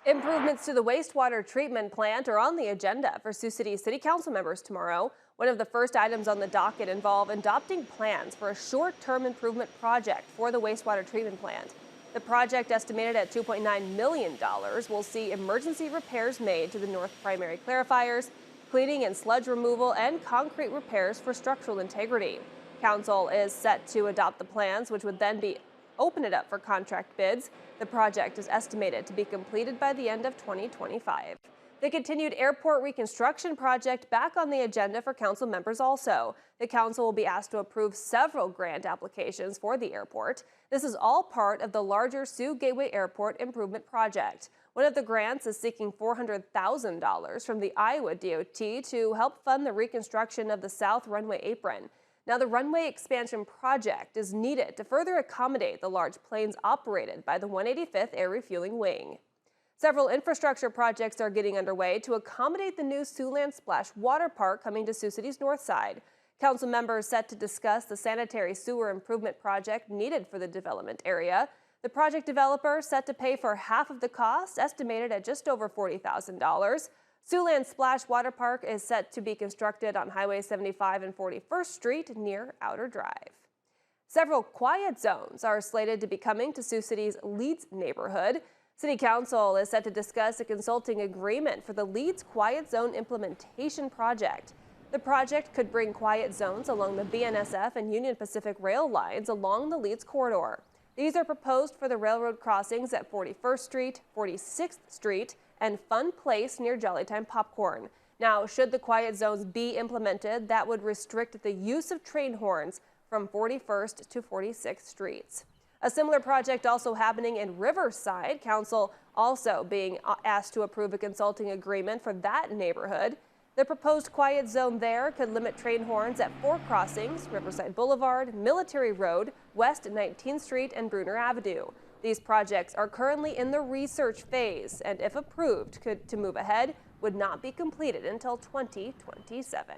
Improvements to the wastewater treatment plant are on the agenda for Sioux City City Council members tomorrow. One of the first items on the docket involve adopting plans for a short-term improvement project for the wastewater treatment plant. The project, estimated at $2.9 million, will see emergency repairs made to the north primary clarifiers, cleaning and sludge removal, and concrete repairs for structural integrity. Council is set to adopt the plans, which would then open it up for contract bids. The project is estimated to be completed by the end of 2025. The continued airport reconstruction project back on the agenda for council members also. The council will be asked to approve several grant applications for the airport. This is all part of the larger Sioux Gateway Airport Improvement Project. One of the grants is seeking $400,000 from the Iowa DOT to help fund the reconstruction of the south runway apron. Now, the runway expansion project is needed to further accommodate the large planes operated by the 185th Air Refueling Wing. Several infrastructure projects are getting underway to accommodate the new Siouxland Splash water park coming to Sioux City's north side. Council members set to discuss the sanitary sewer improvement project needed for the development area. The project developer set to pay for half of the cost, estimated at just over $40,000. Siouxland Splash Water Park is set to be constructed on Highway 75 and 41st Street near Outer Drive. Several quiet zones are slated to be coming to Sioux City's Leeds neighborhood. City Council is set to discuss a consulting agreement for the Leeds Quiet Zone Implementation Project. The project could bring quiet zones along the BNSF and Union Pacific rail lines along the Leeds corridor. These are proposed for the railroad crossings at 41st Street, 46th Street, and Fun Place near Jollytime Popcorn. Now, should the quiet zones be implemented, that would restrict the use of train horns from 41st to 46th Streets. A similar project also happening in Riverside. Council also being asked to approve a consulting agreement for that neighborhood. The proposed quiet zone there could limit train horns at 4 crossings: Riverside Boulevard, Military Road, West 19th Street, and Bruner Avenue. These projects are currently in the research phase, and if approved, to move ahead, would not be completed until 2027.